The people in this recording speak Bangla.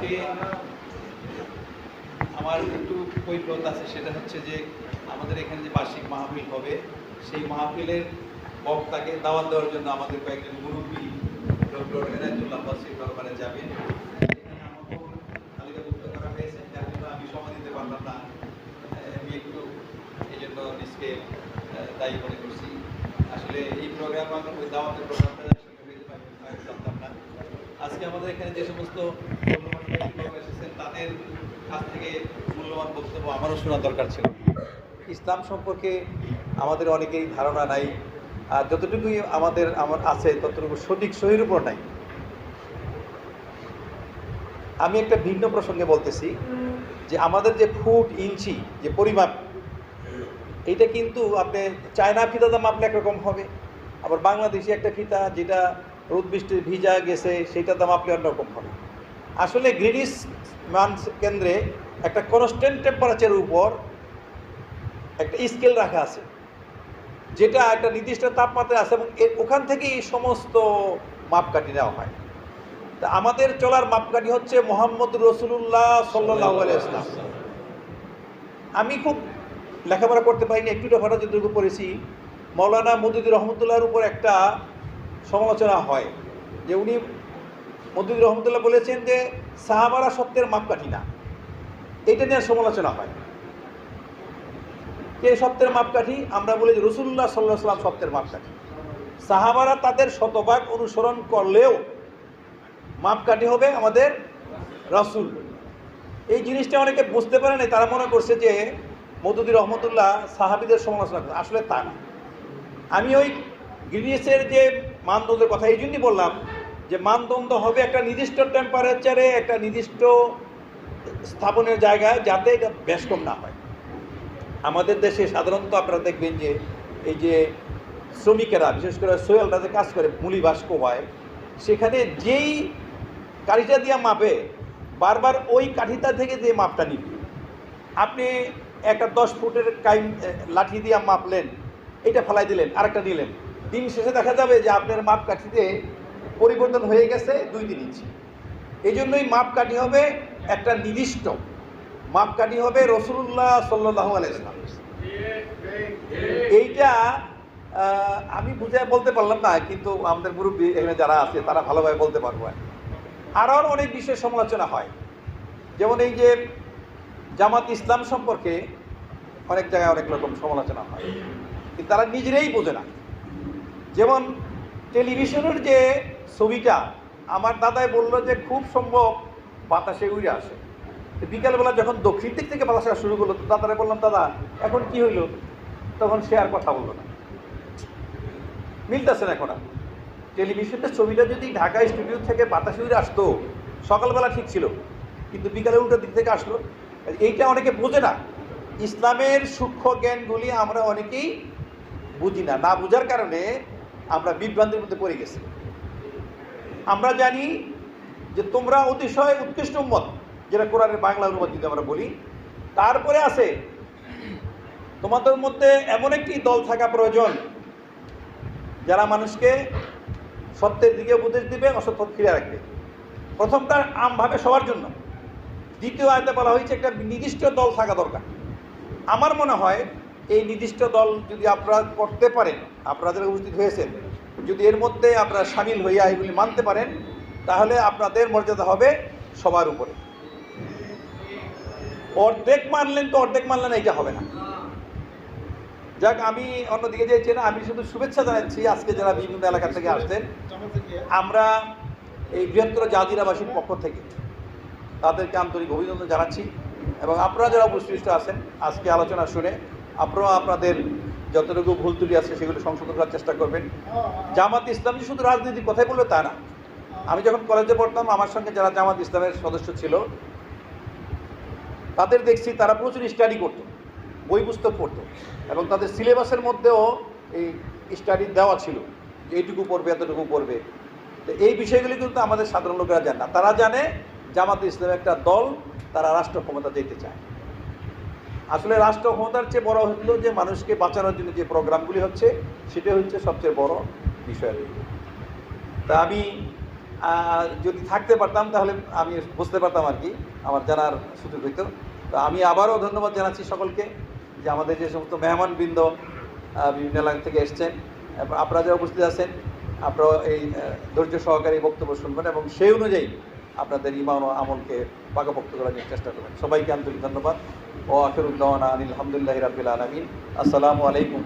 আজকে আমার একটু কৈফিয়ত আছে, সেটা হচ্ছে যে আমাদের এখানে যে বার্ষিক মাহফিল হবে, সেই মাহফিলের বক্তাকে দাওয়াত দেওয়ার জন্য আমাদের কয়েকজন মুরব্বী ডক্টর এনায়েতুল্লাহ বাসির দরবারে যাবেন। এখানে আমাকেও তালিকাভুক্ত করা হয়েছে, যার জন্য আমি সময় দিতে পারলাম না। আমি একটু এই জন্য নিজকে দায়ী মনে করছি। আসলে এই প্রোগ্রাম আমরা ওই দাওয়াতের প্রোগ্রামটা একসঙ্গে হয়ে যেতে পারতাম না। আজকে আমাদের এখানে যে সমস্ত মূল্যবান এসেছেন তাদের কাছ থেকে মূল্যবান বক্তব্য আমারও শোনা দরকার ছিল। ইসলাম সম্পর্কে আমাদের অনেকেই ধারণা নাই, আর যতটুকুই আমার আছে ততটুকু সঠিক সহির উপর নাই। আমি একটা ভিন্ন প্রসঙ্গে বলতেছি যে আমাদের যে ফুট ইঞ্চি যে পরিমাপ, এইটা কিন্তু আপনি চায়না ফিতাটা মাপলে একরকম হবে, আবার বাংলাদেশি একটা ফিতা যেটা রোদ বৃষ্টি ভিজা গেছে সেইটা দাম মাপলে অন্যরকম হবে। আসলে গ্রিনিচ মান কেন্দ্রে একটা কনস্ট্যান্ট টেম্পারেচারের উপর একটা স্কেল রাখা আছে, যেটা একটা নির্দিষ্ট তাপমাত্রা আছে, এবং ওখান থেকেই সমস্ত মাপকাঠি নেওয়া হয়। তা আমাদের চলার মাপকাঠি হচ্ছে মুহাম্মদ রাসূলুল্লাহ সাল্লাল্লাহু আলাইহি ওয়াসাল্লাম। আমি খুব লেখাপড়া করতে পারিনি, একটু লেখাপড়া যতটুকু পড়েছি, মৌলানা মওদুদী রহমতুল্লাহর উপর একটা সমালোচনা হয় যে উনি মওদুদী রহমতুল্লাহ বলেছেন যে সাহাবারা সত্যের মাপকাঠি না, এটা নিয়ে সমালোচনা হয়। কে সত্যের মাপকাঠি? আমরা বলি যে রাসূলুল্লাহ সাল্লাল্লাহু আলাইহি ওয়াসাল্লাম সত্যের মাপকাঠি। সাহাবারা তাদের শতভাগ অনুসরণ করলেও মাপকাঠি হবে আমাদের রাসূল। এই জিনিসটা অনেকে বুঝতে পারে না, তারা মনে করছে যে মওদুদী রহমতুল্লাহ সাহাবীদের সমালোচনা করে, আসলে তা না। আমি ওই গ্রিনিচের যে মানদণ্ডের কথা এই জন্যই বললাম যে মানদণ্ড হবে একটা নির্দিষ্ট টেম্পারেচারে, একটা নির্দিষ্ট স্থাপনের জায়গায়, যাতে এটা বেশ কম না হয়। আমাদের দেশে সাধারণত আপনারা দেখবেন যে এই যে শ্রমিকেরা, বিশেষ করে সোয়েলরা যে কাজ করে মুলি বাস কোবায়, সেখানে যেই কাঠিটা দিয়ে মাপে বারবার ওই কাঠিটা থেকে যে মাপটা নিবে। আপনি একটা 10 ফুটের লাঠি দিয়ে মাপলেন, এটা ফেলাই দিলেন, আরেকটা নিলেন, দিন শেষে দেখা যাবে যে আপনার মাপকাঠিতে পরিবর্তন হয়ে গেছে 2-3 ইঞ্চি। এই জন্যই মাপকাঠি হবে একটা নির্দিষ্ট মাপকাঠি হবে রাসূলুল্লাহ সাল্লাল্লাহু আলাইহি ওয়াসাল্লাম। এইটা আমি বুঝে বলতে পারলাম না, কিন্তু আমাদের মুরব্বী এখানে যারা আছে তারা ভালোভাবে বলতে পারবো। আরও অনেক বিষয়ে সমালোচনা হয়, যেমন এই যে জামাত ইসলাম সম্পর্কে অনেক জায়গায় অনেক রকম সমালোচনা হয়, কিন্তু তারা নিজেরাই বোঝে না। যেমন টেলিভিশনের যে ছবিটা, আমার দাদাই বললো যে খুব সম্ভব বাতাসে উড়ে আসে। বিকালবেলা যখন দক্ষিণ দিক থেকে বাতাস আসা শুরু করলো, তো দাদারে বললাম, দাদা এখন কি হইলো? তখন সে আর কথা বললো না, মিলতেছে না। এখন আর টেলিভিশনের ছবিটা যদি ঢাকা স্টুডিও থেকে বাতাসে উড়ে আসতো, সকালবেলা ঠিক ছিল, কিন্তু বিকালে উল্টো দিক থেকে আসলো। এইটা অনেকে বোঝে না। ইসলামের সূক্ষ্ম জ্ঞানগুলি আমরা অনেকেই বুঝি না, না বুঝার কারণে আমরা বিভ্রান্তির মধ্যে পড়ে গেছি। আমরা জানি যে তোমরা অতিশয় উৎকৃষ্ট উম্মত, যেটা কোরআনের বাংলা অনুবাদ যদি আমরা বলি। তারপরে আছে তোমাদের মধ্যে এমন একটি দল থাকা প্রয়োজন যারা মানুষকে সত্যের দিকে উপদেশ দিবে, অসত্য ফিরে রাখবে। প্রথমটা আমভাবে সবার জন্য। দ্বিতীয় আয়াতে বলা হয়েছে একটা নির্দিষ্ট দল থাকা দরকার। আমার মনে হয় এই নির্দিষ্ট দল যদি আপনারা করতে পারেন, আপনারা যারা উপস্থিত হয়েছেন, যদি এর মধ্যে আপনারা সামিল হইয়া এগুলি মানতে পারেন, তাহলে আপনাদের মর্যাদা হবে সবার উপরে। অর্ধেক মানলেন তো অর্ধেক মানলেন, এইটা হবে না। যাক, আমি অন্যদিকে যাইছি না, আমি শুধু শুভেচ্ছা জানাচ্ছি আজকে যারা বিভিন্ন এলাকা থেকে আসছেন। আমরা এই বৃহত্তর জাজিরাবাসীর পক্ষ থেকে তাদেরকে আন্তরিক অভিনন্দন জানাচ্ছি, এবং আপনারা যারা উপস্থিত আছেন আজকে আলোচনা শুনে আপনারা আপনাদের যতটুকু ভুল ত্রুটি আছে সেগুলো সংশোধন করার চেষ্টা করবেন। জামাত ইসলাম যে শুধু রাজনীতির কথাই বললো তা না। আমি যখন কলেজে পড়তাম, আমার সঙ্গে যারা জামাত ইসলামের সদস্য ছিল তাদের দেখছি তারা প্রচুর স্টাডি করতো, বই পুস্তক পড়তো, এবং তাদের সিলেবাসের মধ্যেও এই স্টাডি দেওয়া ছিল যে এইটুকু পড়বে, এতটুকু পড়বে। তো এই বিষয়গুলি কিন্তু আমাদের সাধারণ লোকেরা জানে না। তারা জানে জামাত ইসলাম একটা দল, তারা রাষ্ট্র ক্ষমতা যেতে চায়। আসলে রাষ্ট্র ক্ষমতার চেয়ে বড় হলো যে মানুষকে বাঁচানোর জন্য যে প্রোগ্রামগুলি হচ্ছে, সেটা হচ্ছে সবচেয়ে বড় বিষয়। তা আমি যদি থাকতে পারতাম তাহলে আমি বুঝতে পারতাম আর কি, আমার জানার সুযোগ হইতো। তো আমি আবারও ধন্যবাদ জানাচ্ছি সকলকে, যে আমাদের যে সমস্ত মেহমানবৃন্দ বিভিন্ন এলাকা থেকে এসছেন, আপনারা যারা উপস্থিত আছেন, আপনারা এই ধৈর্য সহকারে বক্তব্য শুনবেন এবং সেই অনুযায়ী আপনাদের ঈমান ও আমলকে পাকাপোক্ত করার চেষ্টা করবেন। সবাইকে আন্তরিক ধন্যবাদ। ও আখিরুদ্দাওয়ানা আলহামদুলিল্লাহি রাব্বিল আলামিন। আসসালামু আলাইকুম।